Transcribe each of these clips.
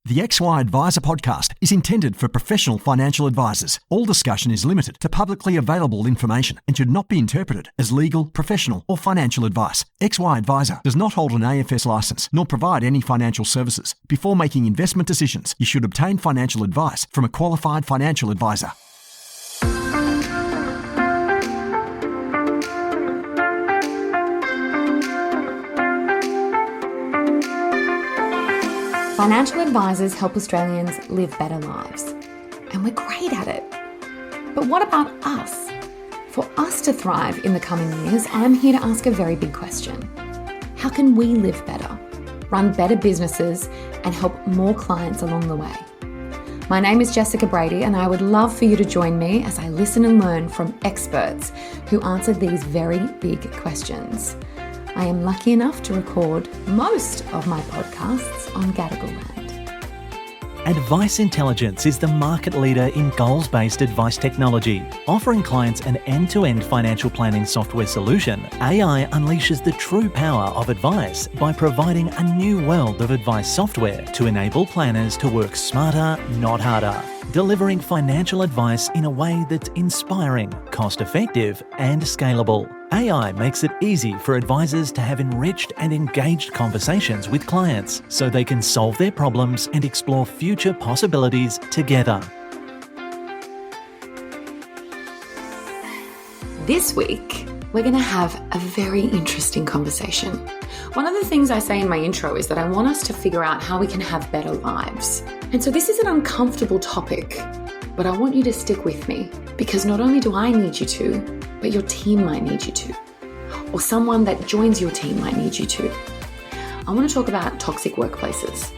The XY Advisor podcast is intended for professional financial advisors. All discussion is limited to publicly available information and should not be interpreted as legal, professional, or financial advice. XY Advisor does not hold an AFS license nor provide any financial services. Before making investment decisions, you should obtain financial advice from a qualified financial advisor. Financial advisors help Australians live better lives, and we're great at it. But what about us? For us to thrive in the coming years, I'm here to ask a very big question. How can we live better, run better businesses, and help more clients along the way? My name is Jessica Brady, and I would love for you to join me as I listen and learn from experts who answer these very big questions. I am lucky enough to record most of my podcasts on Gadigal land. Advice Intelligence is the market leader in goals-based advice technology. Offering clients an end-to-end financial planning software solution, AI unleashes the true power of advice by providing a new world of advice software to enable planners to work smarter, not harder. Delivering financial advice in a way that's inspiring, cost-effective, and scalable. AI makes it easy for advisors to have enriched and engaged conversations with clients so they can solve their problems and explore future possibilities together. This week, we're going to have a very interesting conversation. One of the things I say in my intro is that I want us to figure out how we can have better lives. And so this is an uncomfortable topic, but I want you to stick with me because not only do I need you to, but your team might need you to, or someone that joins your team might need you to. I want to talk about toxic workplaces.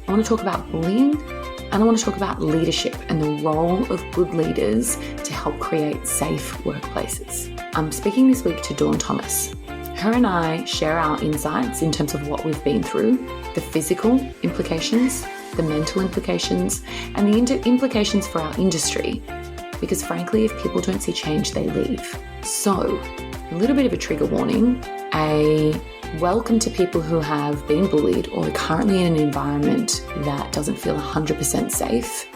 I want to talk about bullying, and I want to talk about leadership and the role of good leaders to help create safe workplaces. I'm speaking this week to Dawn Thomas. Her and I share our insights in terms of what we've been through, the physical implications, the mental implications, and the implications for our industry. Because frankly, if people don't see change, they leave. So, a little bit of a trigger warning, a welcome to people who have been bullied or are currently in an environment that doesn't feel 100% safe.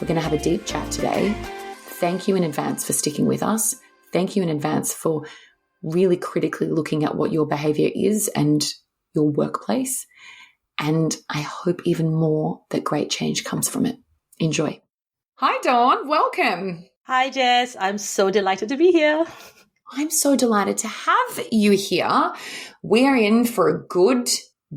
We're going to have a deep chat today. Thank you in advance for sticking with us. Thank you in advance for really critically looking at what your behavior is and your workplace. And I hope even more that great change comes from it. Enjoy. Hi, Dawn. Welcome. Hi, Jess. I'm so delighted to be here. I'm so delighted to have you here. We're in for a good,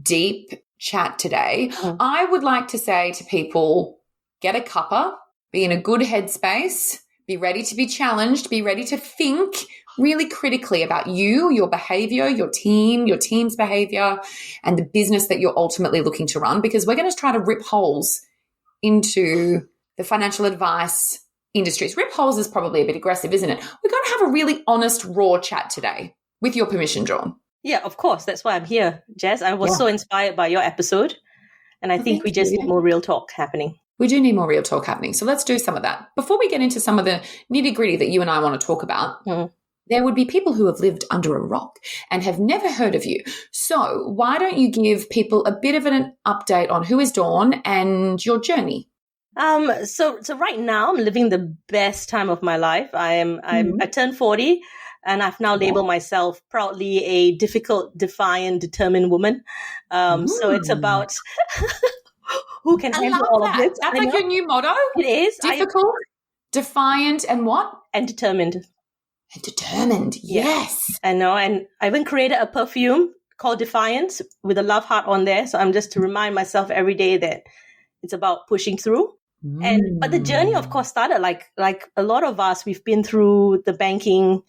deep chat today. I would like to say to people, get a cuppa, be in a good headspace, be ready to be challenged, be ready to think really critically about you, your behavior, your team's behavior, and the business that you're ultimately looking to run, because we're going to try to rip holes into the financial advice industries. Rip holes is probably a bit aggressive, isn't it? We're going to have a really honest, raw chat today, with your permission, Dawn. Yeah, of course. That's why I'm here, Jess. I was so inspired by your episode, and I think we just need more real talk happening. We do need more real talk happening. So let's do some of that. Before we get into some of the nitty-gritty that you and I want to talk about, there would be people who have lived under a rock and have never heard of you. So why don't you give people a bit of an update on who is Dawn and your journey? So right now I'm living the best time of my life. I turned 40 and I've now labeled myself proudly a difficult, defiant, determined woman. So it's about who can handle all of this. That's like your new motto? It is. Difficult, defiant, and what? And determined. And determined, yes. I know. And I even created a perfume called Defiance with a love heart on there. So I'm just to remind myself every day that it's about pushing through. But the journey, of course, started like a lot of us. We've been through the banking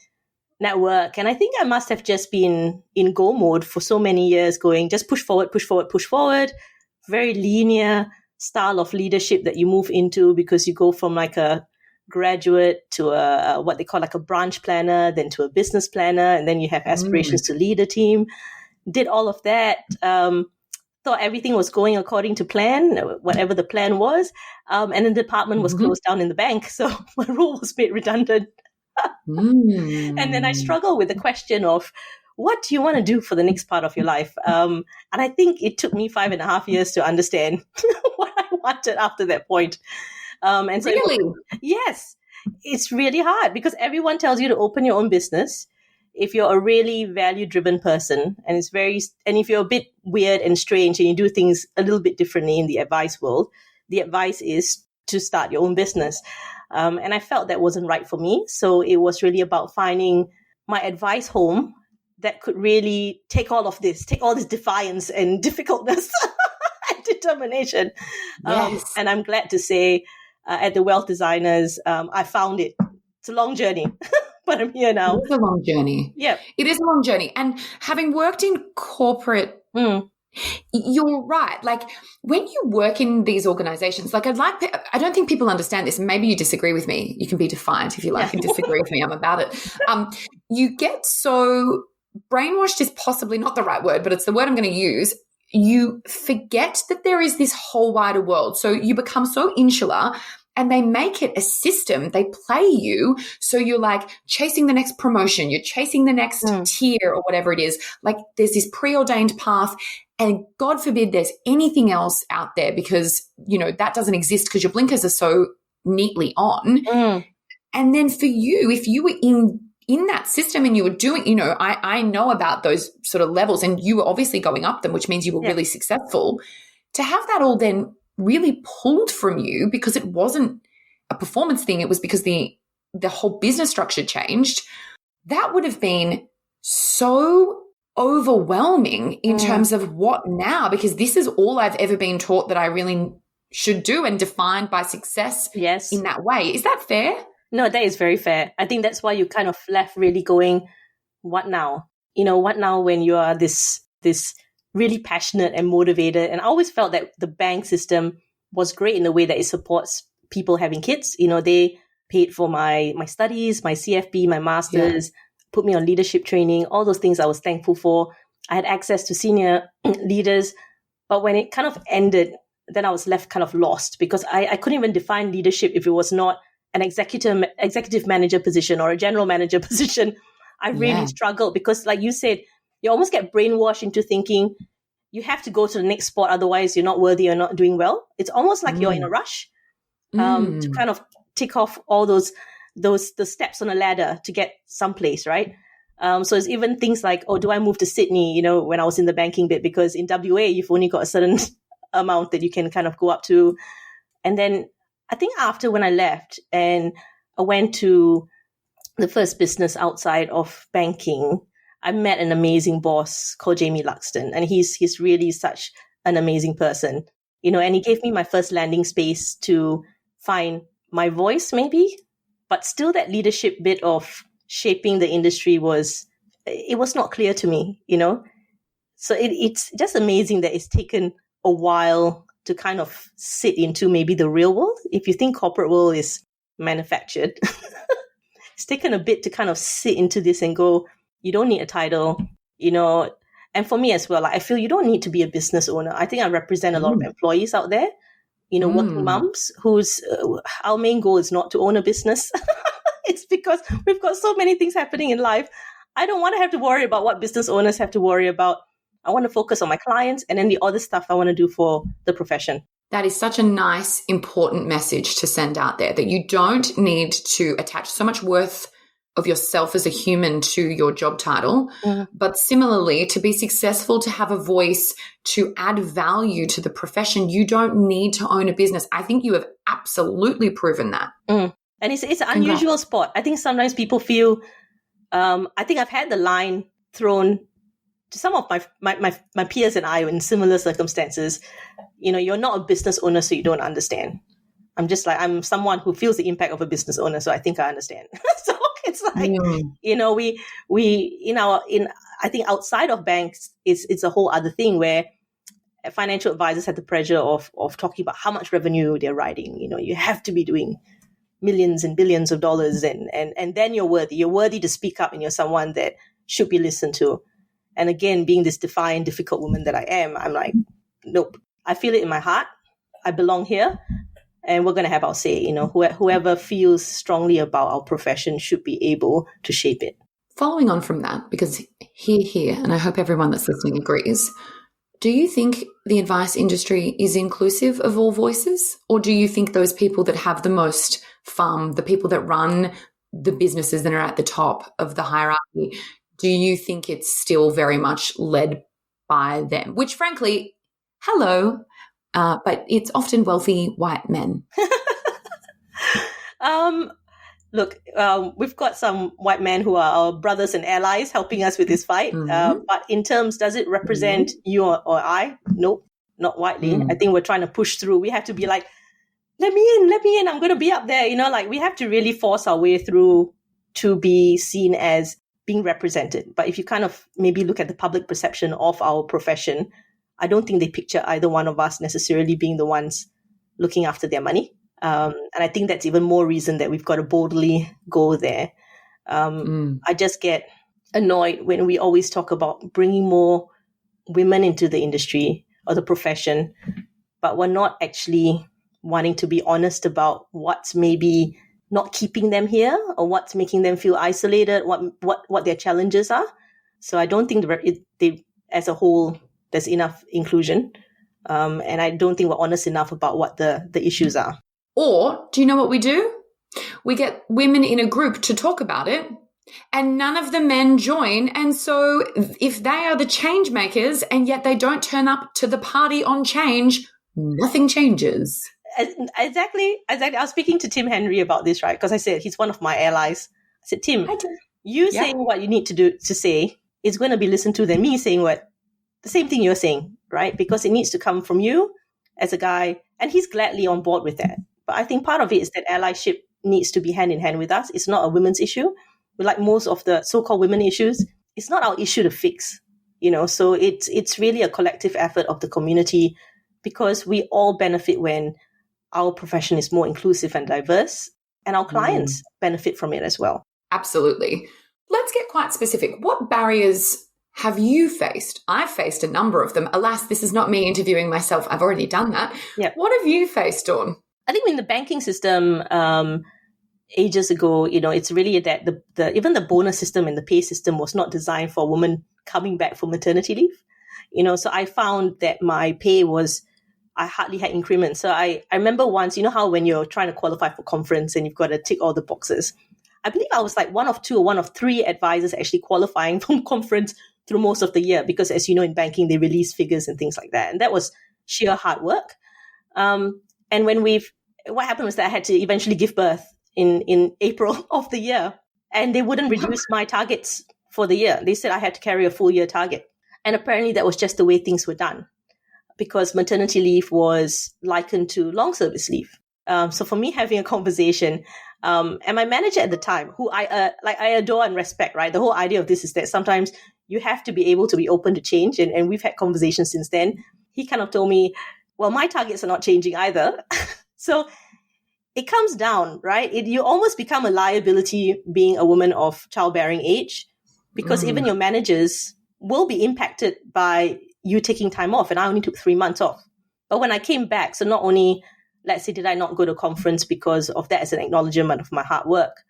network, and I think I must have just been in go mode for so many years, going just push forward, push forward, push forward. Very linear style of leadership that you move into because you go from like a graduate to a what they call like a branch planner, then to a business planner, and then you have aspirations to lead a team. Did all of that. Thought everything was going according to plan, whatever the plan was. And the department was closed down in the bank. So my role was made redundant. And then I struggled with the question of, what do you want to do for the next part of your life? And I think it took me 5.5 years to understand what I wanted after that point. And so Really? yes, it's really hard because everyone tells you to open your own business if you're a really value-driven person, and if you're a bit weird and strange and you do things a little bit differently in the advice world, the advice is to start your own business. And I felt that wasn't right for me. So it was really about finding my advice home that could really take all this defiance and difficultness and determination. Yes. And I'm glad to say at the Wealth Designers, I found it. It's a long journey, but I'm here now. It's a long journey. Yeah. It is a long journey. And having worked in corporate, you're right. Like when you work in these organizations, like I don't think people understand this. Maybe you disagree with me. You can be defiant if you like and disagree with me. I'm about it. You get so brainwashed is possibly not the right word, but it's the word I'm going to use. You forget that there is this whole wider world. So you become so insular, and they make it a system. They play you. So you're like chasing the next promotion. You're chasing the next tier or whatever it is. Like there's this preordained path, and God forbid there's anything else out there because, that doesn't exist because your blinkers are so neatly on. And then for you, if you were in that system and you were doing, I know about those sort of levels, and you were obviously going up them, which means you were really successful. To have that all then really pulled from you because it wasn't a performance thing, it was because the whole business structure changed, that would have been so overwhelming in terms of what now, because this is all I've ever been taught that I really should do and defined by success in that way. Is that fair? No, that is very fair. I think that's why you kind of left really going, what now? What now when you are this really passionate and motivated? And I always felt that the bank system was great in the way that it supports people having kids. They paid for my studies, my CFP, my master's, put me on leadership training, all those things I was thankful for. I had access to senior leaders. But when it kind of ended, then I was left kind of lost because I couldn't even define leadership if it was not an executive manager position or a general manager position. I really struggled because, like you said, you almost get brainwashed into thinking you have to go to the next spot, otherwise you're not worthy or not doing well. It's almost like you're in a rush to kind of tick off all the steps on a ladder to get someplace, right? So it's even things like, do I move to Sydney, when I was in the banking bit, because in WA, you've only got a certain amount that you can kind of go up to. And then I think after when I left and I went to the first business outside of banking, I met an amazing boss called Jamie Luxton, and he's really such an amazing person, and he gave me my first landing space to find my voice maybe, but still that leadership bit of shaping the industry was not clear to me, So it's just amazing that it's taken a while to kind of sit into maybe the real world. If you think corporate world is manufactured, it's taken a bit to kind of sit into this and go, you don't need a title, and for me as well, I feel you don't need to be a business owner. I think I represent a lot of employees out there, working moms whose our main goal is not to own a business. It's because we've got so many things happening in life. I don't want to have to worry about what business owners have to worry about. I want to focus on my clients and then the other stuff I want to do for the profession. That is such a nice, important message to send out there, that you don't need to attach so much worth of yourself as a human to your job title, but similarly, to be successful, to have a voice, to add value to the profession, you don't need to own a business. I think you have absolutely proven that. And it's an unusual spot. I think sometimes people feel, I think I've had the line thrown to some of my peers and I in similar circumstances. You're not a business owner, so you don't understand. I'm someone who feels the impact of a business owner, so I think I understand. So it's like, I think outside of banks, it's a whole other thing where financial advisors have the pressure of talking about how much revenue they're writing. You have to be doing millions and billions of dollars, and then you're worthy. You're worthy to speak up, and you're someone that should be listened to. And again, being this defiant, difficult woman that I am, I'm like, nope. I feel it in my heart. I belong here, and we're going to have our say. Whoever feels strongly about our profession should be able to shape it. Following on from that, because here, and I hope everyone that's listening agrees, Do you think the advice industry is inclusive of all voices? Or do you think those people that have the most the people that run the businesses that are at the top of the hierarchy, do you think it's still very much led by them? Which frankly, but it's often wealthy white men. Look, we've got some white men who are our brothers and allies helping us with this fight. But in terms, does it represent you or I? Nope, not widely. I think we're trying to push through. We have to be like, let me in. I'm going to be up there. We have to really force our way through to be seen as being represented. But if you kind of maybe look at the public perception of our profession, I don't think they picture either one of us necessarily being the ones looking after their money. And I think that's even more reason that we've got to boldly go there. I just get annoyed when we always talk about bringing more women into the industry or the profession, but we're not actually wanting to be honest about what's maybe not keeping them here or what's making them feel isolated, what their challenges are. So I don't think they as a whole, there's enough inclusion. And I don't think we're honest enough about what the issues are. Or do you know what we do? We get women in a group to talk about it and none of the men join. And so if they are the change makers and yet they don't turn up to the party on change, nothing changes. Exactly. I was speaking to Tim Henry about this, right? Because I said he's one of my allies. I said, Tim, saying what you need to say is going to be listened to than me saying the same thing you're saying, right? Because it needs to come from you as a guy. And he's gladly on board with that. But I think part of it is that allyship needs to be hand in hand with us. It's not a women's issue. Like most of the so-called women issues, it's not our issue to fix, so it's really a collective effort of the community because we all benefit when our profession is more inclusive and diverse and our clients benefit from it as well. Absolutely. Let's get quite specific. What barriers have you faced? I've faced a number of them. Alas, this is not me interviewing myself. I've already done that. Yeah. What have you faced, Dawn? I think in the banking system, ages ago, it's really that even the bonus system and the pay system was not designed for women coming back from maternity leave. So I found that my pay I hardly had increments. So I remember once, how when you're trying to qualify for conference and you've got to tick all the boxes, I believe I was like one of two or one of three advisors actually qualifying from conference through most of the year because, as you know, in banking, they release figures and things like that. And that was sheer hard work. And what happened was that I had to eventually give birth in April of the year, and they wouldn't reduce my targets for the year. They said I had to carry a full year target. And apparently that was just the way things were done because maternity leave was likened to long service leave. So for me, having a conversation, and my manager at the time, who I adore and respect, right? The whole idea of this is that sometimes you have to be able to be open to change. And we've had conversations since then. He kind of told me, well, my targets are not changing either. So it comes down, right? You almost become a liability being a woman of childbearing age because even your managers will be impacted by you taking time off. And I only took 3 months off. But when I came back, so not only, let's say, did I not go to conference because of that as an acknowledgement of my hard work,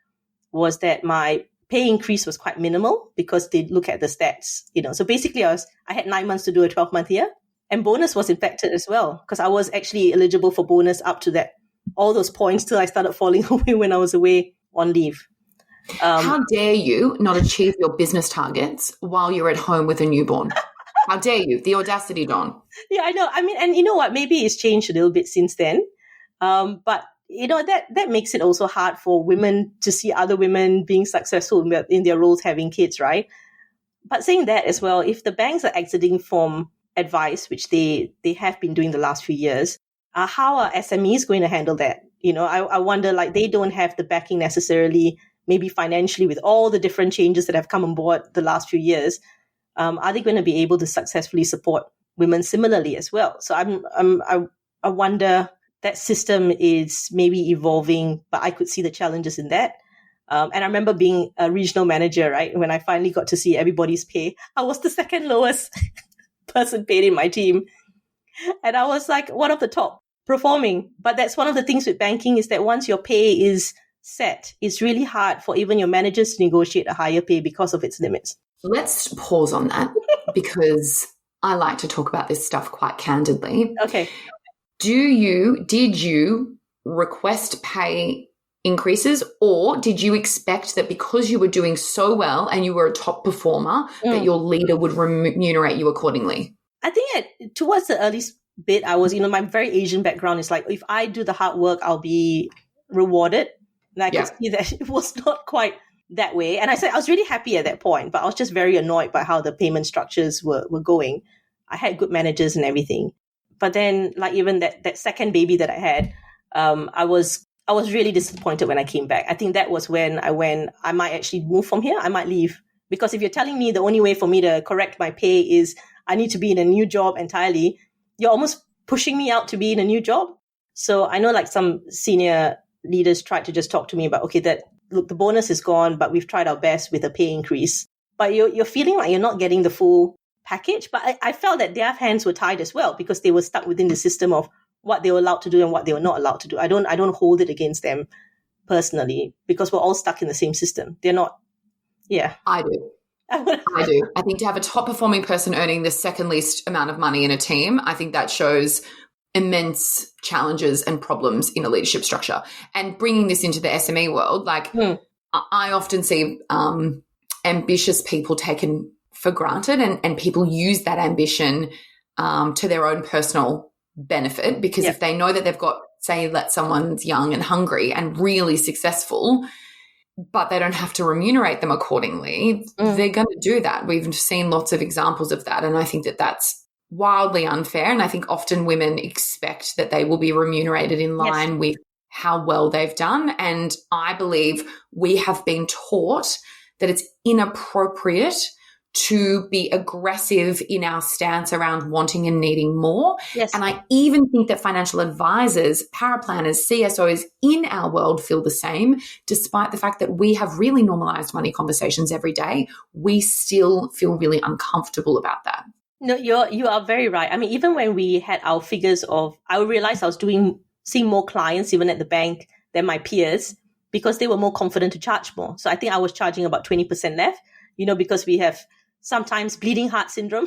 was that my pay increase was quite minimal because they look at the stats, So basically I had 9 months to do a 12-month year. And bonus was impacted as well because I was actually eligible for bonus up to that, all those points till I started falling away when I was away on leave. How dare you not achieve your business targets while you're at home with a newborn? How dare you? The audacity, Dawn. Yeah, I know. I mean, and you know what? Maybe it's changed a little bit since then. But, that makes it also hard for women to see other women being successful in their roles having kids, right? But saying that as well, if the banks are exiting from advice, which they have been doing the last few years, how are SMEs going to handle that? I wonder, they don't have the backing necessarily, maybe financially, with all the different changes that have come on board the last few years. Are they going to be able to successfully support women similarly as well? So I wonder, that system is maybe evolving, but I could see the challenges in that. And I remember being a regional manager, right? When I finally got to see everybody's pay, I was the second lowest person paid in my team. And I was like one of the top performing. But that's one of the things with banking is that once your pay is set, it's really hard for even your managers to negotiate a higher pay because of its limits. Let's pause on that because I like to talk about this stuff quite candidly. Okay. Did you request pay increases, or did you expect that because you were doing so well and you were a top performer that your leader would remunerate you accordingly? I think towards the early bit, I was, my very Asian background is like, if I do the hard work, I'll be rewarded. And I could see that it was not quite that way. And I said I was really happy at that point, but I was just very annoyed by how the payment structures were going. I had good managers and everything. But then, like, even that second baby that I had, I was really disappointed when I came back. I think that was when I might actually move from here. I might leave. Because if you're telling me the only way for me to correct my pay is I need to be in a new job entirely, you're almost pushing me out to be in a new job. So I know like some senior leaders tried to just talk to me about, okay, look, the bonus is gone, but we've tried our best with a pay increase. But you're feeling like you're not getting the full package. But I felt that their hands were tied as well because they were stuck within the system of what they were allowed to do and what they were not allowed to do. I don't hold it against them personally because we're all stuck in the same system. They're not. Yeah. I do. I think to have a top performing person earning the second least amount of money in a team, I think that shows immense challenges and problems in a leadership structure. And bringing this into the SME world, like I often see ambitious people taken for granted and people use that ambition to their own personal benefit because if they know that they've got, say, let someone's young and hungry and really successful, but they don't have to remunerate them accordingly, they're going to do that. We've seen lots of examples of that. And I think that that's wildly unfair. And I think often women expect that they will be remunerated in line with how well they've done. And I believe we have been taught that it's inappropriate to be aggressive in our stance around wanting and needing more. Yes. And I even think that financial advisors, paraplanners, CSOs in our world feel the same, despite the fact that we have really normalized money conversations every day. We still feel really uncomfortable about that. No, you are very right. I mean, even when we had our figures I realized I was seeing more clients even at the bank than my peers because they were more confident to charge more. So I think I was charging about 20% left, because we have sometimes bleeding heart syndrome.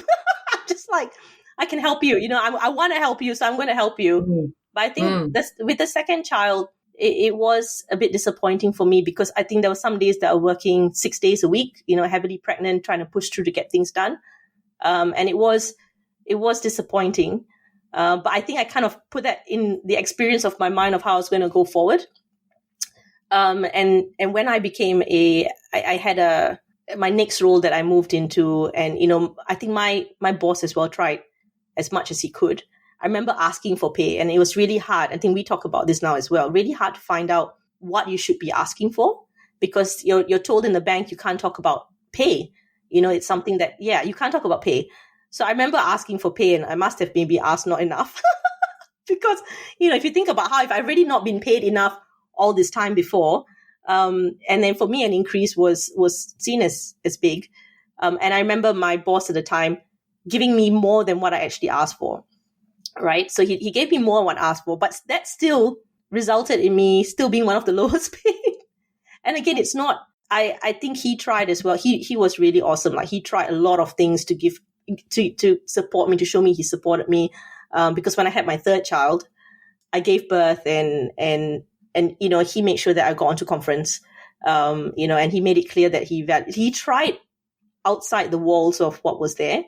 Just like, I can help you, I want to help you, so I'm going to help you. But I think with the second child, it was a bit disappointing for me because I think there were some days that I was working 6 days a week, heavily pregnant, trying to push through to get things done. And it was disappointing. But I think I kind of put that in the experience of my mind of how I was going to go forward. And when I became I had my next role that I moved into, and, I think my boss as well tried as much as he could. I remember asking for pay, and it was really hard. I think we talk about this now as well. Really hard to find out what you should be asking for because you're told in the bank you can't talk about pay. It's something that, you can't talk about pay. So I remember asking for pay, and I must have maybe asked not enough because, if you think about how if I've really not been paid enough all this time before, and then for me, an increase was seen as big. And I remember my boss at the time giving me more than what I actually asked for. Right. So he gave me more than what I asked for, but that still resulted in me still being one of the lowest paid. And again, it's not, I think he tried as well. He was really awesome. Like he tried a lot of things to give, to support me, to show me he supported me. Because when I had my third child, I gave birth and he made sure that I got onto conference, and he made it clear that he tried outside the walls of what was there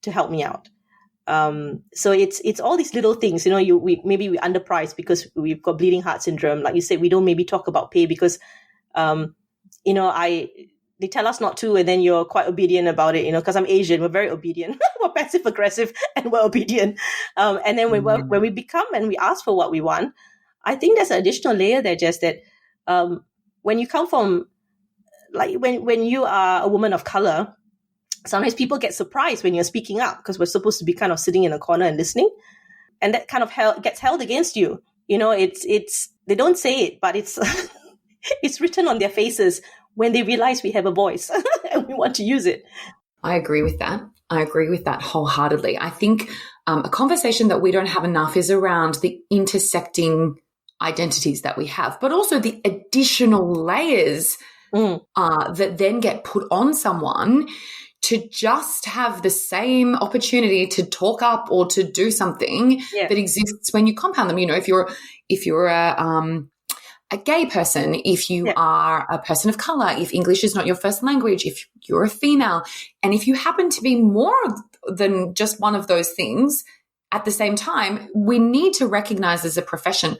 to help me out. So it's all these little things, we underpriced because we've got bleeding heart syndrome. Like you said, we don't maybe talk about pay because, they tell us not to, and then you're quite obedient about it, because I'm Asian, we're very obedient. We're passive aggressive and we're obedient. And then when we become and we ask for what we want, I think there's an additional layer there, Jess, that when you come from, like when you are a woman of color, sometimes people get surprised when you're speaking up because we're supposed to be kind of sitting in a corner and listening. And that kind of gets held against you. It's they don't say it, but it's it's written on their faces when they realize we have a voice and we want to use it. I agree with that. I agree with that wholeheartedly. I think a conversation that we don't have enough is around the intersecting identities that we have, but also the additional layers that then get put on someone to just have the same opportunity to talk up or to do something that exists when you compound them. You know, if you're a gay person, if you are a person of color, if English is not your first language, if you're a female, and if you happen to be more than just one of those things at the same time, we need to recognize as a profession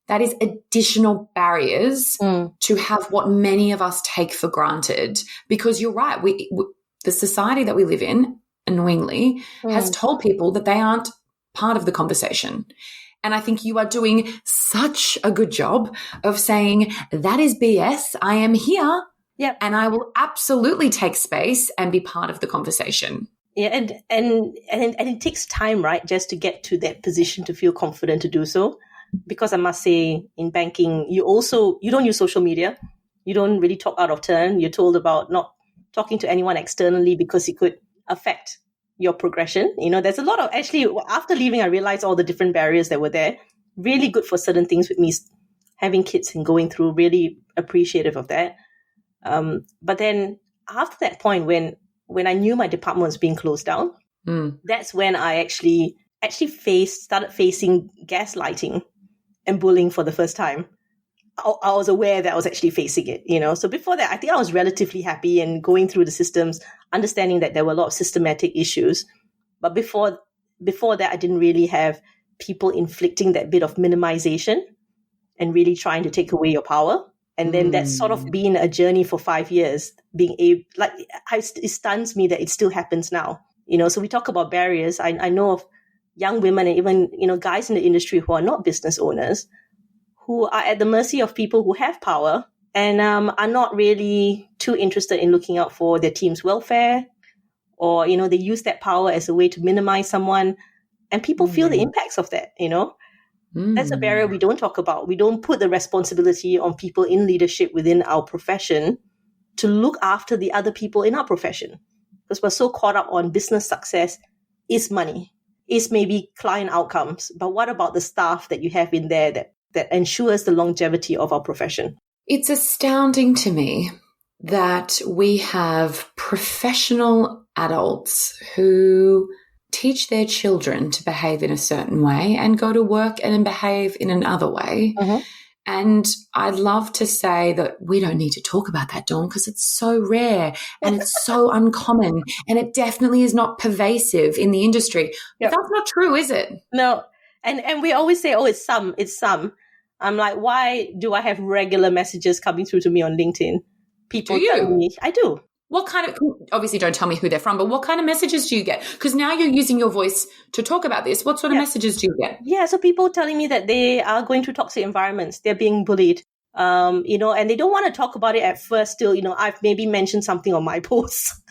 that is additional barriers to have what many of us take for granted. Because you're right, the society that we live in, annoyingly, has told people that they aren't part of the conversation. And I think you are doing such a good job of saying, that is BS. I am here. Yep. And I will absolutely take space and be part of the conversation. Yeah, and it takes time, right, just to get to that position to feel confident to do so. Because I must say, in banking, you don't use social media. You don't really talk out of turn. You're told about not talking to anyone externally because it could affect your progression. You know, there's a lot of, actually, after leaving, I realized all the different barriers that were there. Really good for certain things with me having kids and going through, really appreciative of that. But then after that point, when I knew my department was being closed down, that's when I actually started facing gaslighting and bullying for the first time. I was aware that I was actually facing it, you know. So before that, I think I was relatively happy and going through the systems, understanding that there were a lot of systematic issues. But before that, I didn't really have people inflicting that bit of minimization and really trying to take away your power. And then that's sort of been a journey for 5 years, being able, it stuns me that it still happens now. You know, so we talk about barriers. I know of young women and even, you know, guys in the industry who are not business owners, who are at the mercy of people who have power and are not really too interested in looking out for their team's welfare, or, you know, they use that power as a way to minimize someone, and people feel the impacts of that, you know. That's a barrier we don't talk about. We don't put the responsibility on people in leadership within our profession to look after the other people in our profession, because we're so caught up on business success is money, is maybe client outcomes. But what about the staff that you have in there that ensures the longevity of our profession? It's astounding to me that we have professional adults who teach their children to behave in a certain way and go to work and behave in another way. And I'd love to say that we don't need to talk about that, Dawn, because it's so rare and it's so uncommon, and it definitely is not pervasive in the industry. But that's not true, is it? No. And we always say, oh, it's some. I'm like, why do I have regular messages coming through to me on LinkedIn? People telling me, I do. What kind of, obviously don't tell me who they're from, but what kind of messages do you get? Because now you're using your voice to talk about this. What sort of messages do you get? Yeah, so people telling me that they are going through toxic environments. They're being bullied, you know, and they don't want to talk about it at first still. You know, I've maybe mentioned something on my posts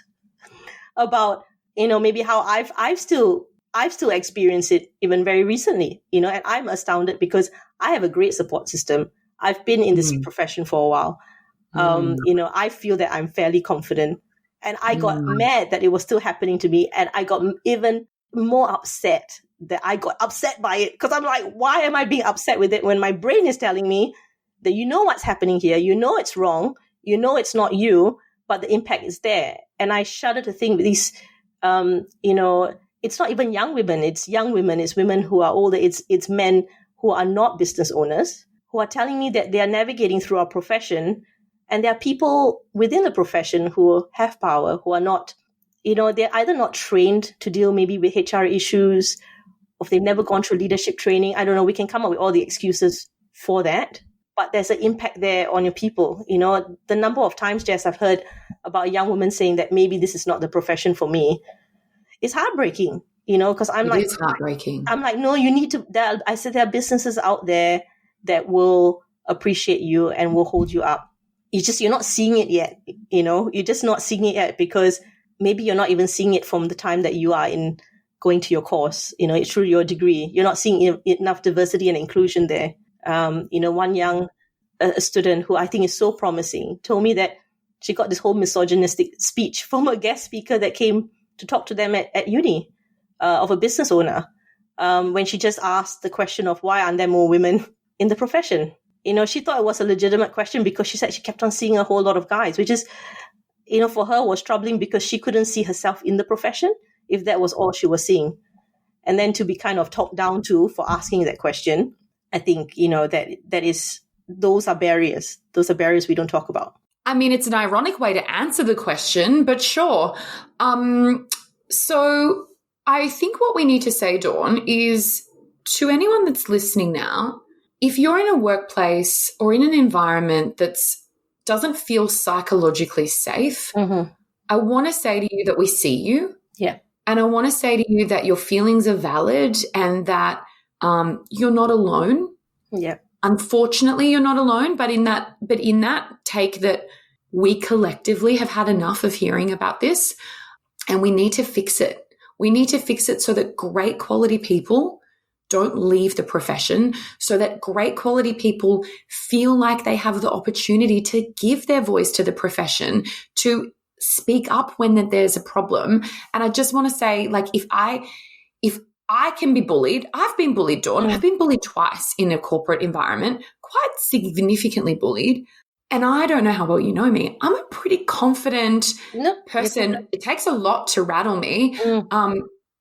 about, you know, maybe how I've still experienced it even very recently, you know, and I'm astounded because I have a great support system. I've been in this profession for a while. You know, I feel that I'm fairly confident, and I got mad that it was still happening to me. And I got even more upset that I got upset by it, because I'm like, why am I being upset with it when my brain is telling me that, you know, what's happening here, you know, it's wrong, you know, it's not you, but the impact is there. And I shudder to think these, you know, it's not even young women, it's young women, it's women who are older, it's men who are not business owners, who are telling me that they are navigating through our profession. And there are people within the profession who have power, who are not, you know, they're either not trained to deal maybe with HR issues, or if they've never gone through leadership training. I don't know, we can come up with all the excuses for that. But there's an impact there on your people. You know, the number of times, Jess, I've heard about a young woman saying that maybe this is not the profession for me. It's heartbreaking, you know, because It's heartbreaking. I'm like, no, you need to, I said there are businesses out there that will appreciate you and will hold you up. You're not seeing it yet, you know, you're just not seeing it yet because maybe you're not even seeing it from the time that you are in going to your course, you know, it's through your degree. You're not seeing enough diversity and inclusion there. You know, one young student who I think is so promising told me that she got this whole misogynistic speech from a guest speaker that came to talk to them at uni of a business owner when she just asked the question of why aren't there more women in the profession? You know, she thought it was a legitimate question because she said she kept on seeing a whole lot of guys, which is, for her was troubling because she couldn't see herself in the profession if that was all she was seeing. And then to be kind of talked down to for asking that question, I think, those are barriers. Those are barriers we don't talk about. I mean, it's an ironic way to answer the question, but sure. So I think what we need to say, Dawn, is to anyone that's listening now, if you're in a workplace or in an environment that doesn't feel psychologically safe, I want to say to you that we see you. Yeah. And I want to say to you that your feelings are valid and that you're not alone. Yeah. Unfortunately, you're not alone, but in that take that we collectively have had enough of hearing about this and we need to fix it. We need to fix it so that great quality people don't leave the profession, so that great quality people feel like they have the opportunity to give their voice to the profession, to speak up when there's a problem. And I just want to say, like, if I can be bullied, I've been bullied, Dawn. I've been bullied twice in a corporate environment, quite significantly bullied. And I don't know how well you know me. I'm a pretty confident person. It takes a lot to rattle me.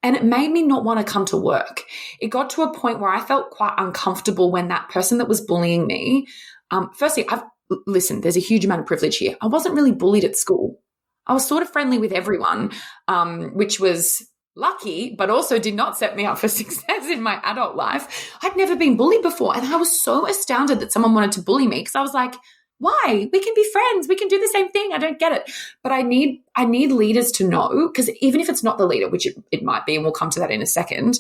And it made me not want to come to work. It got to a point where I felt quite uncomfortable when that person that was bullying me, firstly, listen, there's a huge amount of privilege here. I wasn't really bullied at school. I was sort of friendly with everyone, which was lucky, but also did not set me up for success in my adult life. I'd never been bullied before. And I was so astounded that someone wanted to bully me because I was like, why? We can be friends. We can do the same thing. I don't get it. But I need leaders to know, because even if it's not the leader, which it might be, and we'll come to that in a second,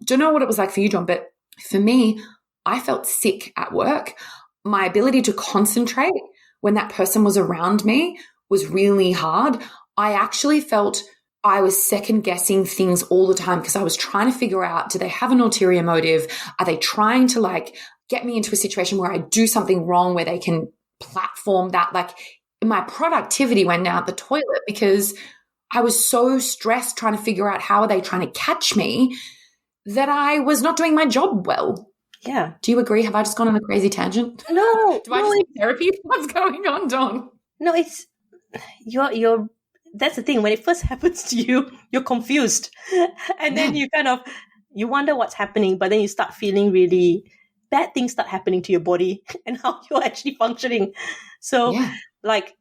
don't know what it was like for you, John, but for me, I felt sick at work. My ability to concentrate when that person was around me was really hard. I actually felt I was second guessing things all the time because I was trying to figure out, do they have an ulterior motive? Are they trying to like get me into a situation where I do something wrong where they can platform that? Like, my productivity went down the toilet because I was so stressed trying to figure out how are they trying to catch me that I was not doing my job well. Yeah. Do you agree? Have I just gone on a crazy tangent? No. Do I just need therapy? What's going on, Dawn? No, it's you're that's the thing. When it first happens to you, you're confused. And then you wonder what's happening, but then you start feeling really bad things start happening to your body and how you're actually functioning. So like,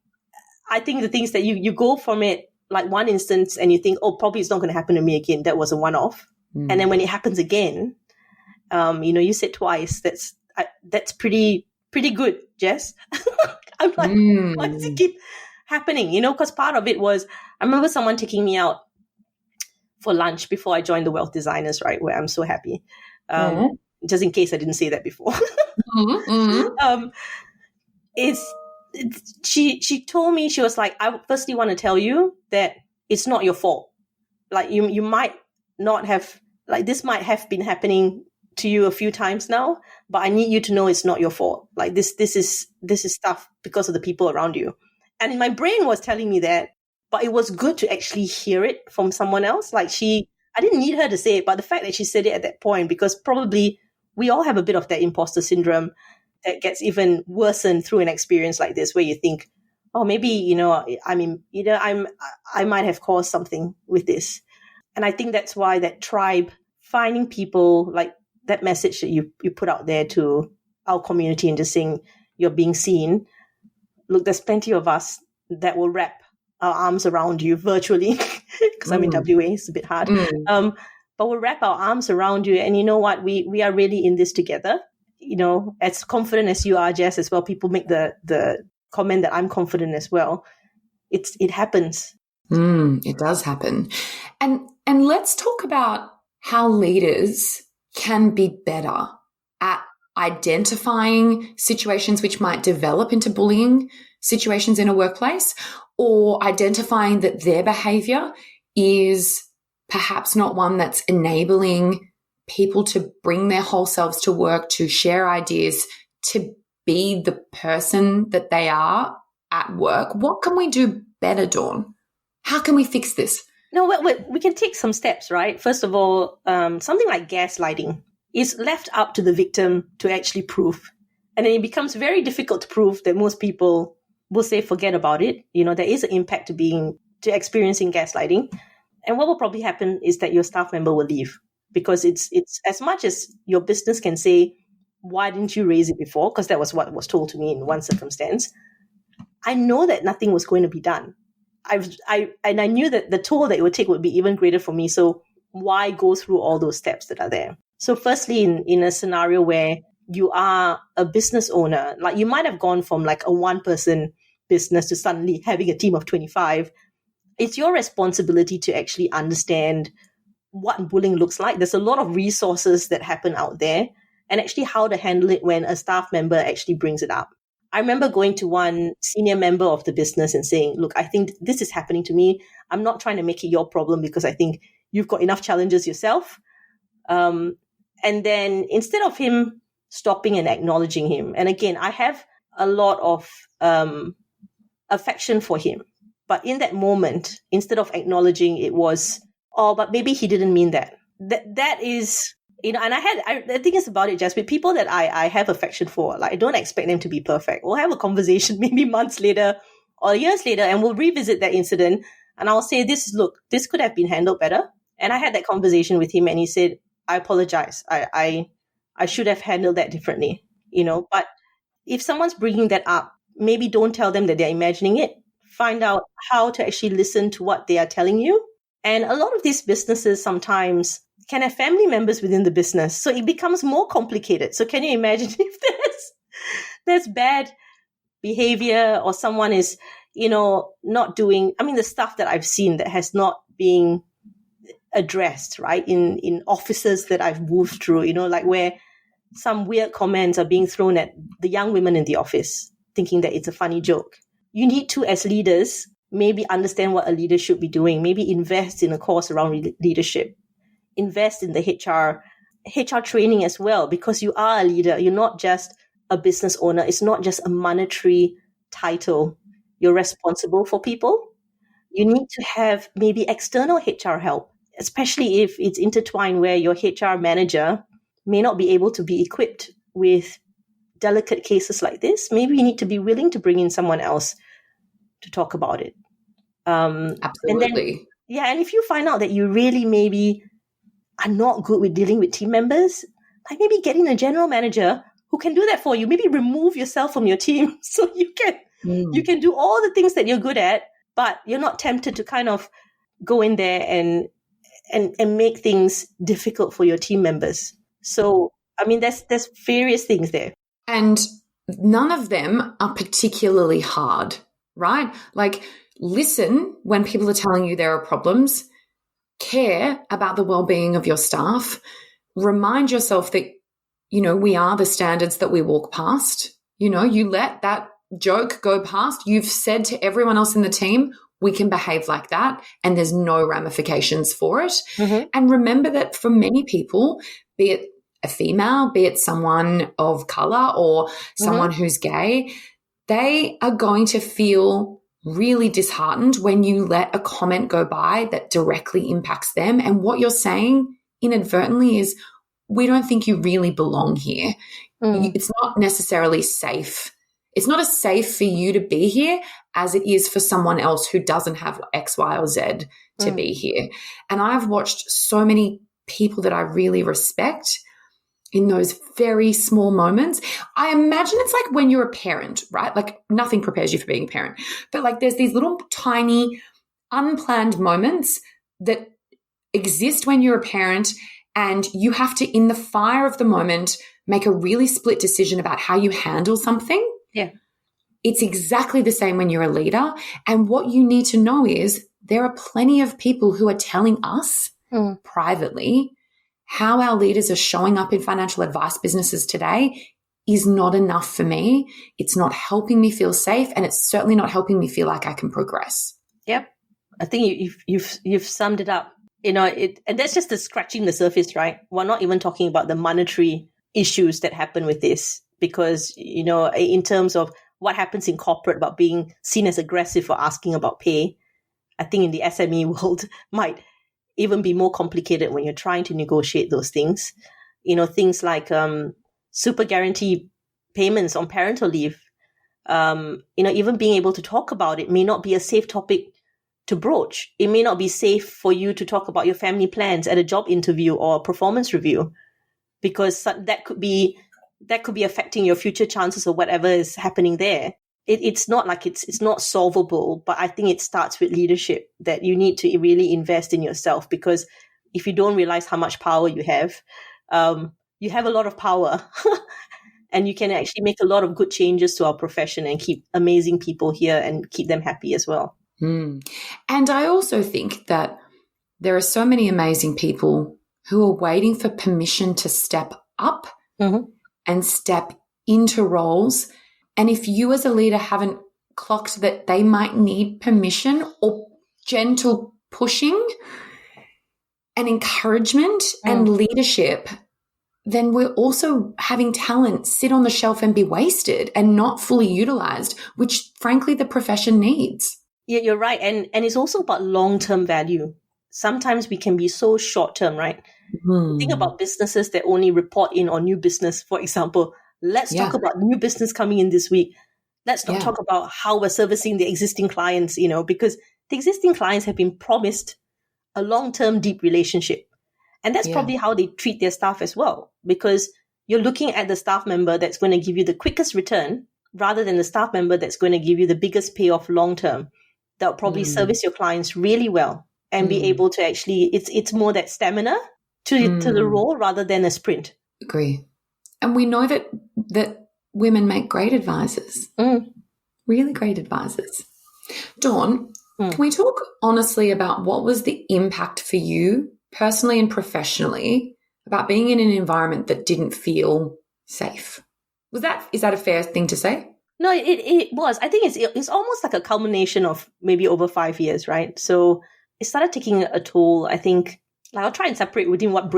I think the things that you go from it, like one instance and you think, oh, probably it's not going to happen to me again. That was a one-off. And then when it happens again, you said twice, that's pretty good, Jess. I'm like, why does it keep happening? Because part of it was, I remember someone taking me out for lunch before I joined the Wealth Designers, right, where I'm so happy. Just in case I didn't say that before. She told me, she was like, I firstly want to tell you that it's not your fault. Like you might not have, like this might have been happening to you a few times now, but I need you to know it's not your fault. Like this is stuff because of the people around you. And my brain was telling me that, but it was good to actually hear it from someone else. Like I didn't need her to say it, but the fact that she said it at that point, because probably we all have a bit of that imposter syndrome that gets even worsened through an experience like this, where you think, oh, maybe, I might have caused something with this. And I think that's why that tribe, finding people, like that message that you put out there to our community and just saying you're being seen. Look, there's plenty of us that will wrap our arms around you virtually, because I'm in WA, it's a bit hard. But we'll wrap our arms around you. And you know what? We are really in this together. As confident as you are, Jess, as well. People make the comment that I'm confident as well. It happens. It does happen. And let's talk about how leaders can be better at identifying situations which might develop into bullying situations in a workplace, or identifying that their behavior is perhaps not one that's enabling people to bring their whole selves to work, to share ideas, to be the person that they are at work. What can we do better, Dawn? How can we fix this? No, we can take some steps, right? First of all, something like gaslighting is left up to the victim to actually prove. And then it becomes very difficult to prove that most people will say, forget about it. There is an impact to experiencing gaslighting. And what will probably happen is that your staff member will leave, because it's as much as your business can say, why didn't you raise it before? Because that was what was told to me in one circumstance. I know that nothing was going to be done. I knew that the toll that it would take would be even greater for me. So why go through all those steps that are there? So firstly, in a scenario where you are a business owner, like you might have gone from like a one-person business to suddenly having a team of 25, it's your responsibility to actually understand what bullying looks like. There's a lot of resources that happen out there, and actually how to handle it when a staff member actually brings it up. I remember going to one senior member of the business and saying, look, I think this is happening to me. I'm not trying to make it your problem, because I think you've got enough challenges yourself. And then instead of him stopping and acknowledging him, and again, I have a lot of affection for him. But in that moment, instead of acknowledging, it was, oh, but maybe he didn't mean that. That is, and the thing is about it, Jess, with people that I have affection for, like I don't expect them to be perfect. We'll have a conversation maybe months later or years later, and we'll revisit that incident. And I'll say, this could have been handled better. And I had that conversation with him, and he said, I apologize. I should have handled that differently, But if someone's bringing that up, maybe don't tell them that they're imagining it. Find out how to actually listen to what they are telling you. And a lot of these businesses sometimes can have family members within the business. So it becomes more complicated. So can you imagine if there's bad behavior, or someone is, not doing, the stuff that I've seen that has not been addressed, right? In offices that I've moved through, like where some weird comments are being thrown at the young women in the office, thinking that it's a funny joke. You need to, as leaders, maybe understand what a leader should be doing. Maybe invest in a course around leadership. Invest in the HR training as well, because you are a leader. You're not just a business owner. It's not just a monetary title. You're responsible for people. You need to have maybe external HR help, especially if it's intertwined where your HR manager may not be able to be equipped with delicate cases like this. Maybe you need to be willing to bring in someone else to talk about it. Absolutely. And if you find out that you really maybe are not good with dealing with team members, like maybe getting a general manager who can do that for you. Maybe remove yourself from your team so you can do all the things that you're good at, but you're not tempted to kind of go in there and make things difficult for your team members. So, there's various things there. And none of them are particularly hard, right? Like, listen when people are telling you there are problems, care about the well-being of your staff, remind yourself that, we are the standards that we walk past. You let that joke go past. You've said to everyone else in the team, we can behave like that, and there's no ramifications for it. Mm-hmm. And remember that for many people, be it a female, be it someone of color or someone who's gay, they are going to feel really disheartened when you let a comment go by that directly impacts them. And what you're saying inadvertently is, we don't think you really belong here. It's not necessarily safe. It's not as safe for you to be here as it is for someone else who doesn't have X, Y, or Z to be here. And I've watched so many people that I really respect in those very small moments. I imagine it's like when you're a parent, right? Like nothing prepares you for being a parent. But like there's these little tiny unplanned moments that exist when you're a parent, and you have to, in the fire of the moment, make a really split decision about how you handle something. Yeah. It's exactly the same when you're a leader. And what you need to know is there are plenty of people who are telling us privately how our leaders are showing up in financial advice businesses today is not enough for me. It's not helping me feel safe, and it's certainly not helping me feel like I can progress. Yep. I think you've summed it up. And that's just the scratching the surface, right? We're not even talking about the monetary issues that happen with this, because, in terms of what happens in corporate about being seen as aggressive or asking about pay, I think in the SME world might even be more complicated when you're trying to negotiate those things. Things like super guarantee payments on parental leave. Even being able to talk about it may not be a safe topic to broach. It may not be safe for you to talk about your family plans at a job interview or a performance review, because that could be affecting your future chances or whatever is happening there. It's not like it's not solvable, but I think it starts with leadership, that you need to really invest in yourself, because if you don't realize how much power you have a lot of power and you can actually make a lot of good changes to our profession and keep amazing people here and keep them happy as well. And I also think that there are so many amazing people who are waiting for permission to step up and step into roles. And if you as a leader haven't clocked that they might need permission or gentle pushing and encouragement and leadership, then we're also having talent sit on the shelf and be wasted and not fully utilized, which frankly the profession needs. Yeah, you're right. And it's also about long-term value. Sometimes we can be so short-term, right? Think about businesses that only report in on new business, for example. Let's talk about new business coming in this week. Let's not talk about how we're servicing the existing clients, because the existing clients have been promised a long-term deep relationship. And that's probably how they treat their staff as well, because you're looking at the staff member that's going to give you the quickest return rather than the staff member that's going to give you the biggest payoff long-term. That'll probably service your clients really well and be able to actually, it's more that stamina to the role rather than a sprint. Agree. And we know that women make great advisors, really great advisors. Dawn, can we talk honestly about what was the impact for you personally and professionally about being in an environment that didn't feel safe? Is that a fair thing to say? No, it was. I think it's almost like a culmination of maybe over 5 years, right? So it started taking a toll. I think, like, I'll try and separate within what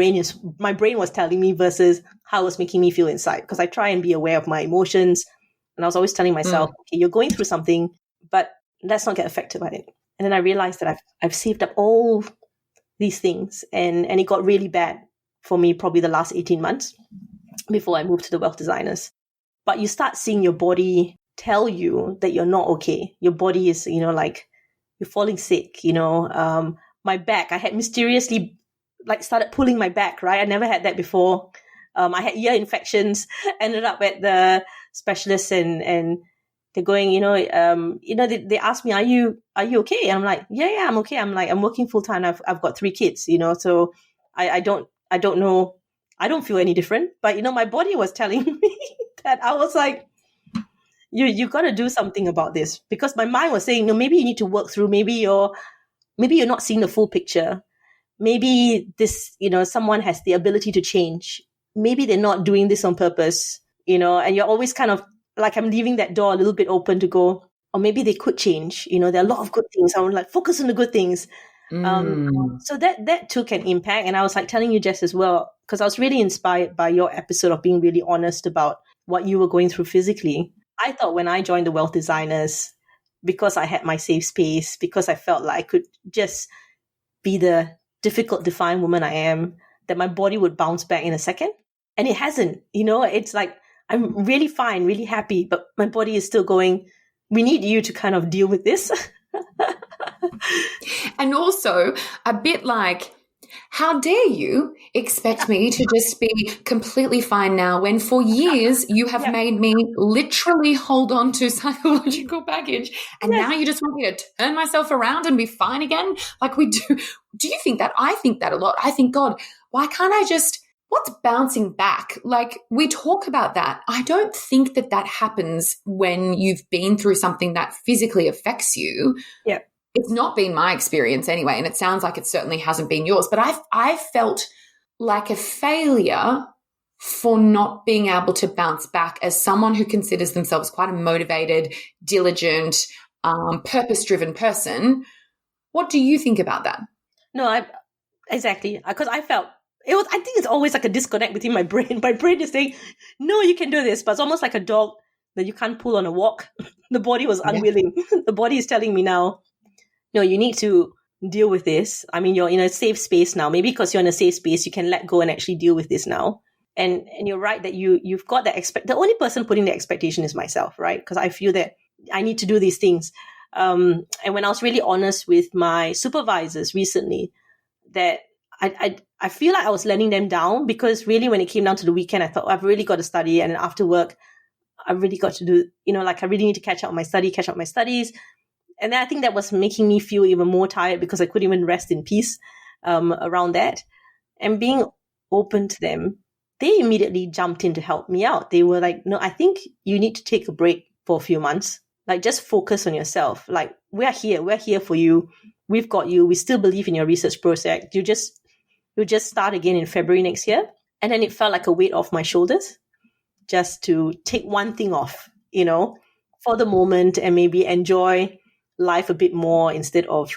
my brain was telling me versus how it was making me feel inside, because I try and be aware of my emotions. And I was always telling myself, okay, you're going through something, but let's not get affected by it. And then I realized that I've saved up all these things, and it got really bad for me probably the last 18 months before I moved to the Wealth Designers. But you start seeing your body tell you that you're not okay. Your body is, like you're falling sick, my back, I had mysteriously started pulling my back, right? I never had that before. I had ear infections, ended up at the specialist and they're going, they asked me, are you okay? And I'm like, yeah, I'm okay. I'm like, I'm working full time. I've got 3 kids, so I don't know. I don't feel any different, but my body was telling me that. I was like, you got to do something about this, because my mind was saying, no, maybe you need to work through, maybe you're not seeing the full picture. Maybe this, someone has the ability to change. Maybe they're not doing this on purpose, and you're always kind of like, I'm leaving that door a little bit open to go, or maybe they could change. There are a lot of good things. I would like focus on the good things. So that took an impact. And I was like telling you, Jess, as well, because I was really inspired by your episode of being really honest about what you were going through physically. I thought when I joined the Wealth Designers, because I had my safe space, because I felt like I could just be the difficult, defiant woman I am, that my body would bounce back in a second. And it hasn't. It's like, I'm really fine, really happy, but my body is still going, we need you to kind of deal with this. And also a bit like, how dare you expect me to just be completely fine now when for years you have made me literally hold on to psychological baggage, and now you just want me to turn myself around and be fine again like we do. Do you think that? I think that a lot. I think, God, why can't I just, what's bouncing back? Like, we talk about that. I don't think that happens when you've been through something that physically affects you. Yeah. It's not been my experience anyway, and it sounds like it certainly hasn't been yours, but I felt like a failure for not being able to bounce back as someone who considers themselves quite a motivated, diligent, purpose-driven person. What do you think about that? No, exactly. Because I felt, I think it's always like a disconnect between my brain. My brain is saying, no, you can do this, but it's almost like a dog that you can't pull on a walk. The body was unwilling. The body is telling me now, no, you need to deal with this. I mean, you're in a safe space now. Maybe because you're in a safe space, you can let go and actually deal with this now. And you're right that you've got that the only person putting the expectation is myself, right? Because I feel that I need to do these things. And when I was really honest with my supervisors recently, that I feel like I was letting them down, because really when it came down to the weekend, I thought, I've really got to study. And after work, I really got to do, I really need to catch up on my studies. And then I think that was making me feel even more tired, because I couldn't even rest in peace around that. And being open to them, they immediately jumped in to help me out. They were like, no, I think you need to take a break for a few months. Like, just focus on yourself. Like, we're here for you. We've got you. We still believe in your research project. You'll just start again in February next year. And then it felt like a weight off my shoulders, just to take one thing off, for the moment, and maybe enjoy life a bit more, instead of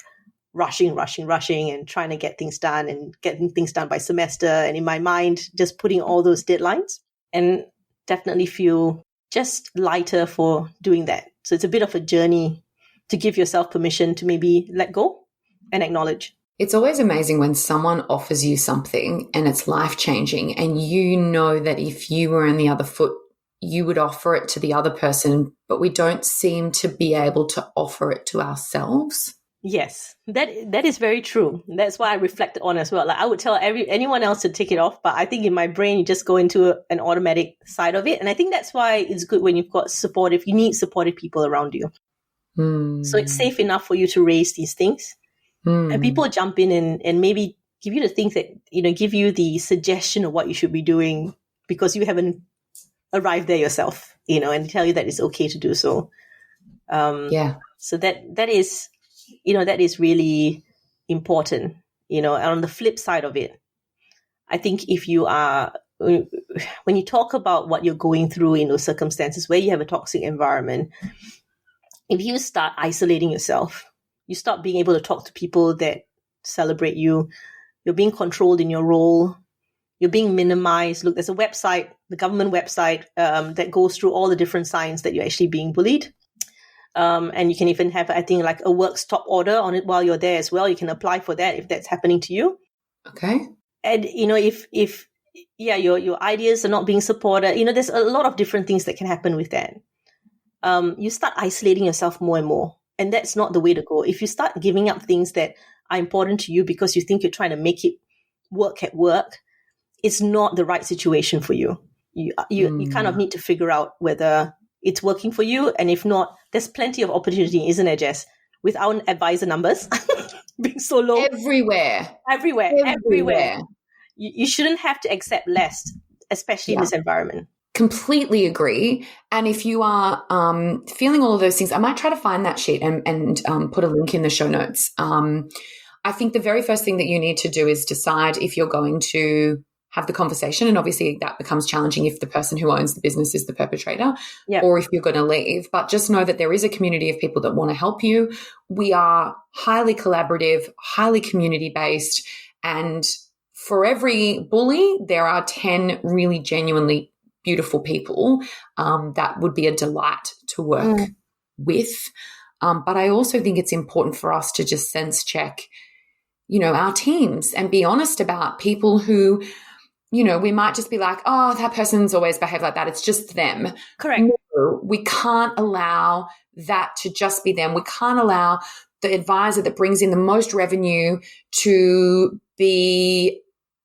rushing and trying to get things done and getting things done by semester. And in my mind, just putting all those deadlines, and definitely feel just lighter for doing that. So it's a bit of a journey to give yourself permission to maybe let go and acknowledge. It's always amazing when someone offers you something and it's life-changing, and you know that if you were on the other foot, you would offer it to the other person, but we don't seem to be able to offer it to ourselves. Yes, that is very true. That's why I reflected on as well. Like, I would tell anyone else to take it off, but I think in my brain, you just go into an automatic side of it. And I think that's why it's good when you've got you need supportive people around you. So it's safe enough for you to raise these things. And people jump in and maybe give you the things that, give you the suggestion of what you should be doing, because you haven't arrived there yourself, and tell you that it's okay to do so. So that is, that is really important, and on the flip side of it, I think if you are, when you talk about what you're going through in those circumstances where you have a toxic environment, if you start isolating yourself, you stop being able to talk to people that celebrate you, you're being controlled in your role, you're being minimized. Look, there's a website, the government website, that goes through all the different signs that you're actually being bullied. And you can even have, I think, like a work stop order on it while you're there as well. You can apply for that if that's happening to you. Okay. And, if your ideas are not being supported, there's a lot of different things that can happen with that. You start isolating yourself more and more. And that's not the way to go. If you start giving up things that are important to you because you think you're trying to make it work at work, it's not the right situation for you. You kind of need to figure out whether it's working for you. And if not, there's plenty of opportunity, isn't it, Jess? With our advisor numbers being so low. Everywhere. You shouldn't have to accept less, especially in this environment. Completely agree. And if you are feeling all of those things, I might try to find that sheet and put a link in the show notes. I think the very first thing that you need to do is decide if you're going to have the conversation. And obviously that becomes challenging if the person who owns the business is the perpetrator, or if you're going to leave. But just know that there is a community of people that want to help you. We are highly collaborative, highly community-based. And for every bully, there are 10 really genuinely beautiful people that would be a delight to work with. But I also think it's important for us to just sense check, our teams, and be honest about people who, we might just be like, oh, that person's always behaved like that. It's just them. Correct. No, we can't allow that to just be them. We can't allow the advisor that brings in the most revenue to be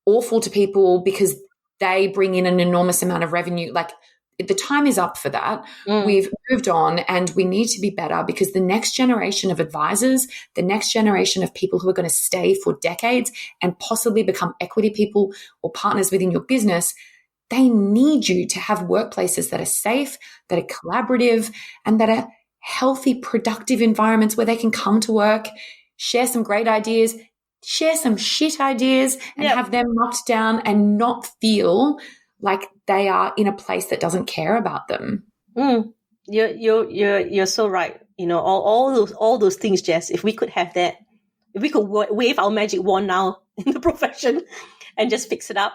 awful to people because they bring in an enormous amount of revenue. Like, the time is up for that. We've moved on, and we need to be better, because the next generation of advisors, the next generation of people who are going to stay for decades and possibly become equity people or partners within your business, they need you to have workplaces that are safe, that are collaborative, and that are healthy, productive environments where they can come to work, share some great ideas, share some shit ideas, and have them knocked down and not feel like they are in a place that doesn't care about them. You're so right. All those things, Jess. If we could have that, if we could wave our magic wand now in the profession and just fix it up,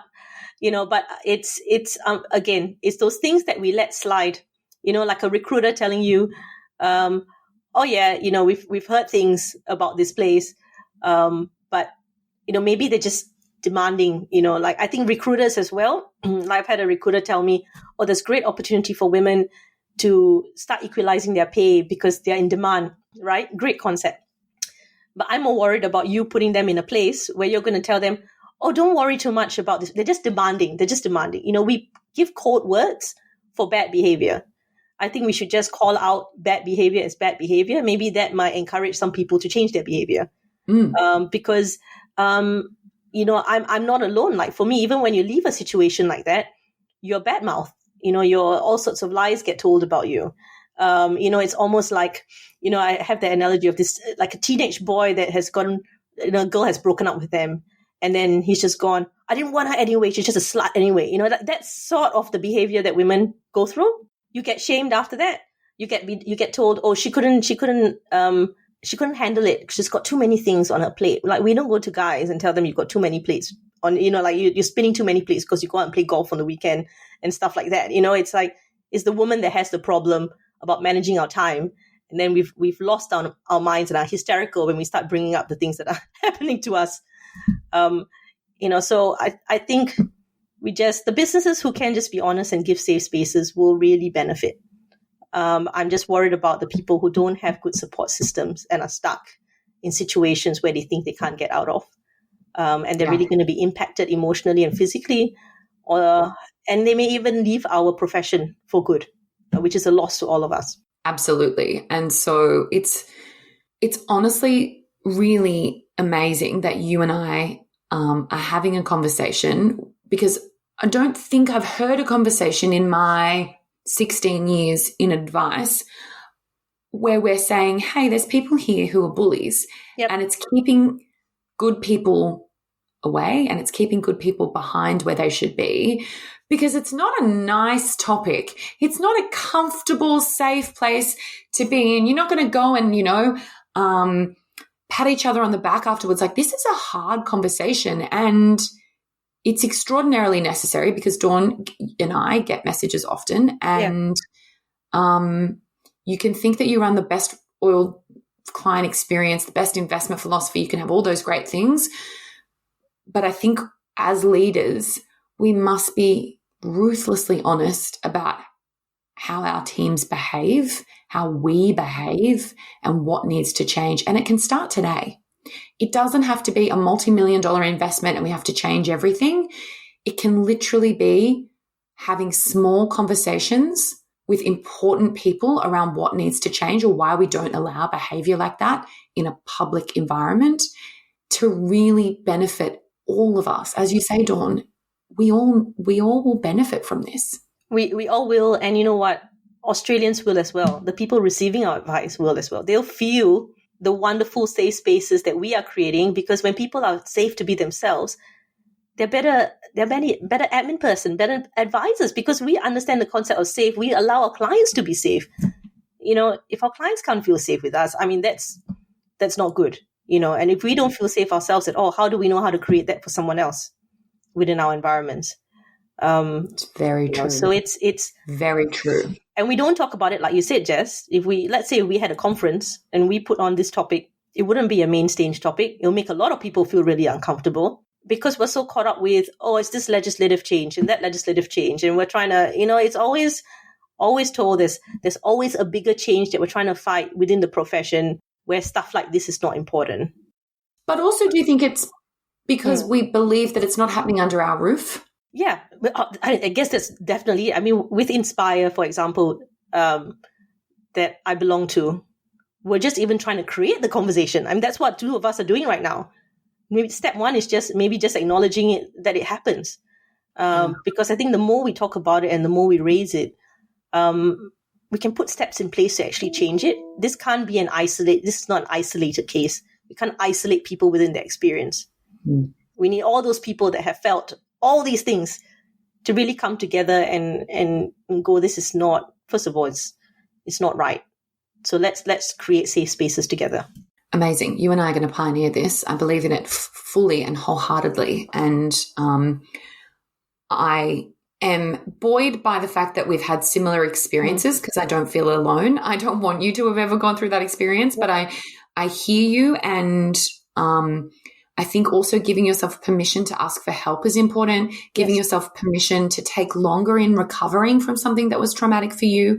But it's again, it's those things that we let slide. Like a recruiter telling you, we've heard things about this place, but maybe they're just demanding, like I think recruiters as well. I've had a recruiter tell me, oh, there's great opportunity for women to start equalizing their pay because they're in demand, right? Great concept. But I'm more worried about you putting them in a place where you're going to tell them, oh, don't worry too much about this. They're just demanding. We give code words for bad behavior. I think we should just call out bad behavior as bad behavior. Maybe that might encourage some people to change their behavior. Because I'm not alone. Like for me, even when you leave a situation like that, you're bad mouth. Your all sorts of lies get told about you. It's almost like, I have the analogy of this, like a teenage boy that has gone, a girl has broken up with them. And then he's just gone, I didn't want her anyway. She's just a slut anyway. That's sort of the behavior that women go through. You get shamed after that. You get told, oh, she couldn't handle it. She's got too many things on her plate. Like we don't go to guys and tell them you've got too many plates on, like you're spinning too many plates because you go out and play golf on the weekend and stuff like that. It's like, it's the woman that has the problem about managing our time. And then we've lost our minds and are hysterical when we start bringing up the things that are happening to us. So I think the businesses who can just be honest and give safe spaces will really benefit. I'm just worried about the people who don't have good support systems and are stuck in situations where they think they can't get out of. And they're really going to be impacted emotionally and physically, and they may even leave our profession for good, which is a loss to all of us. Absolutely. And so it's honestly really amazing that you and I are having a conversation, because I don't think I've heard a conversation in my 16 years in advice where we're saying, hey, there's people here who are bullies, and it's keeping good people away and it's keeping good people behind where they should be, because it's not a nice topic. It's not a comfortable, safe place to be in. You're not going to go and, pat each other on the back afterwards. Like, this is a hard conversation, and it's extraordinarily necessary because Dawn and I get messages often, and you can think that you run the best oil client experience, the best investment philosophy. You can have all those great things. But I think as leaders, we must be ruthlessly honest about how our teams behave, how we behave, and what needs to change. And it can start today. It doesn't have to be a multi-million-dollar investment and we have to change everything. It can literally be having small conversations with important people around what needs to change or why we don't allow behavior like that in a public environment to really benefit all of us. As you say, Dawn, we all will benefit from this. We all will. And you know what? Australians will as well. The people receiving our advice will as well. They'll feel the wonderful safe spaces that we are creating, because when people are safe to be themselves, they're better admin person, better advisors, because we understand the concept of safe. We allow our clients to be safe. If our clients can't feel safe with us, I mean, that's not good, and if we don't feel safe ourselves at all, how do we know how to create that for someone else within our environments? It's very true. So it's very true. And we don't talk about it, like you said, Jess. Let's say we had a conference and we put on this topic, it wouldn't be a main stage topic. It'll make a lot of people feel really uncomfortable because we're so caught up with, it's this legislative change and that legislative change. And we're trying to, it's always told us there's always a bigger change that we're trying to fight within the profession where stuff like this is not important. But also, do you think it's because we believe that it's not happening under our roof? Yeah, I guess that's definitely, with Inspire, for example, that I belong to, we're just even trying to create the conversation. That's what two of us are doing right now. Maybe step one is just acknowledging it, that it happens. Because I think the more we talk about it and the more we raise it, we can put steps in place to actually change it. This is not an isolated case. We can't isolate people within their experience. We need all those people that have felt all these things to really come together and go, this is not, first of all, it's not right. So let's create safe spaces together. Amazing. You and I are going to pioneer this. I believe in it fully and wholeheartedly. And I am buoyed by the fact that we've had similar experiences, because I don't feel alone. I don't want you to have ever gone through that experience, but I hear you, and I think also giving yourself permission to ask for help is important. Giving yourself permission to take longer in recovering from something that was traumatic for you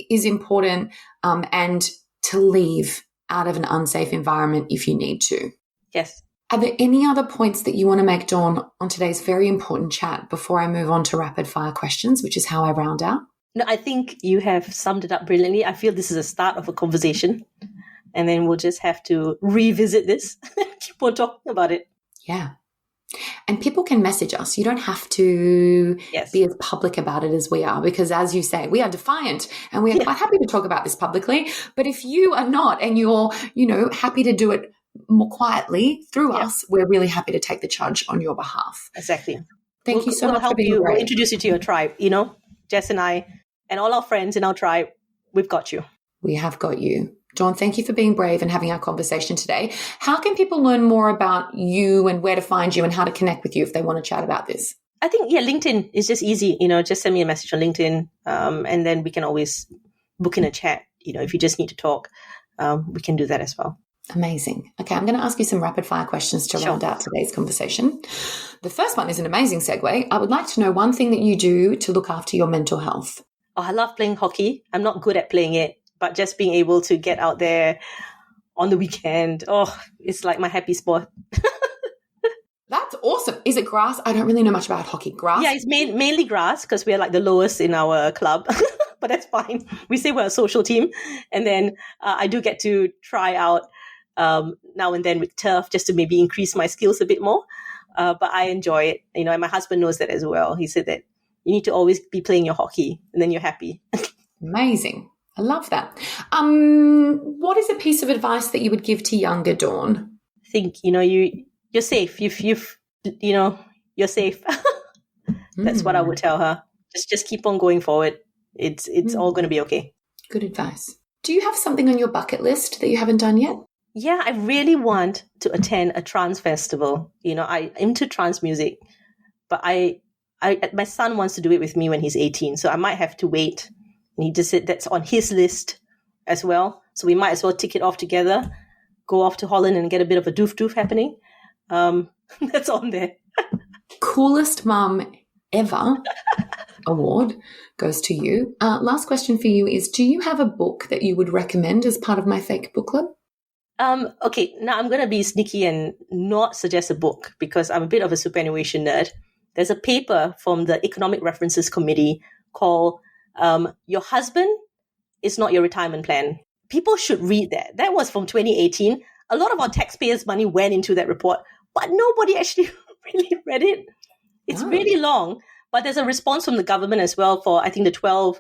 is important, and to leave out of an unsafe environment if you need to. Yes. Are there any other points that you want to make, Dawn, on today's very important chat before I move on to rapid fire questions, which is how I round out? No, I think you have summed it up brilliantly. I feel this is a start of a conversation, and then we'll just have to revisit this and keep on talking about it. Yeah. And people can message us. You don't have to be as public about it as we are, because as you say, we are defiant and we are quite happy to talk about this publicly. But if you are not, and you're, happy to do it more quietly through us, we're really happy to take the charge on your behalf. Exactly. Thank you so much for being brave. We'll introduce you to your tribe, Jess and I and all our friends in our tribe. We've got you. We have got you. Dawn, thank you for being brave and having our conversation today. How can people learn more about you and where to find you and how to connect with you if they want to chat about this? I think, LinkedIn is just easy. Just send me a message on LinkedIn, and then we can always book in a chat. If you just need to talk, we can do that as well. Amazing. Okay, I'm going to ask you some rapid fire questions to round out today's conversation. The first one is an amazing segue. I would like to know one thing that you do to look after your mental health. Oh, I love playing hockey. I'm not good at playing it, but just being able to get out there on the weekend, it's like my happy spot. That's awesome. Is it grass? I don't really know much about hockey. Grass? Yeah, it's mainly grass because we're like the lowest in our club. But that's fine. We say we're a social team. And then I do get to try out now and then with turf just to maybe increase my skills a bit more. But I enjoy it. And my husband knows that as well. He said that you need to always be playing your hockey and then you're happy. Amazing. I love that. What is a piece of advice that you would give to younger Dawn? I think, you're safe. You're safe. That's what I would tell her. Just keep on going forward. It's all going to be okay. Good advice. Do you have something on your bucket list that you haven't done yet? Yeah, I really want to attend a trance festival. I'm into trance music, but my son wants to do it with me when he's 18, so I might have to wait. And he just said that's on his list as well. So we might as well tick it off together, go off to Holland and get a bit of a doof happening. That's on there. Coolest mum ever award goes to you. Last question for you is, do you have a book that you would recommend as part of my fake book club? Okay, now I'm going to be sneaky and not suggest a book because I'm a bit of a superannuation nerd. There's a paper from the Economic References Committee called Your Husband is Not Your Retirement Plan. People should read that. That was from 2018. A lot of our taxpayers' money went into that report, but nobody actually really read it. It's really long, but there's a response from the government as well for, I think, the 12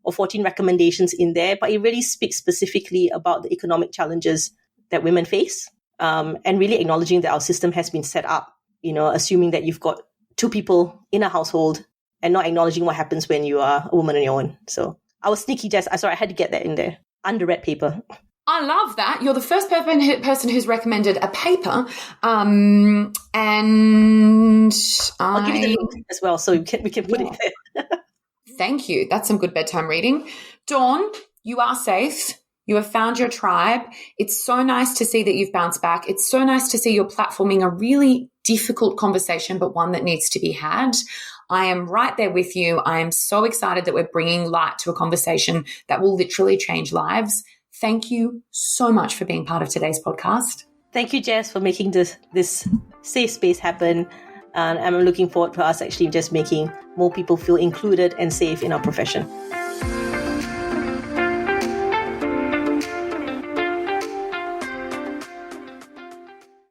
or 14 recommendations in there, but it really speaks specifically about the economic challenges that women face, and really acknowledging that our system has been set up, assuming that you've got two people in a household and not acknowledging what happens when you are a woman on your own. So I was sneaky, Jess. I had to get that in there. Underread paper. I love that. You're the first person who's recommended a paper. And I'll give you the link as well so we can put it there. Thank you. That's some good bedtime reading. Dawn, you are safe. You have found your tribe. It's so nice to see that you've bounced back. It's so nice to see you're platforming a really difficult conversation, but one that needs to be had. I am right there with you. I am so excited that we're bringing light to a conversation that will literally change lives. Thank you so much for being part of today's podcast. Thank you, Jess, for making this safe space happen. And I'm looking forward to us actually just making more people feel included and safe in our profession.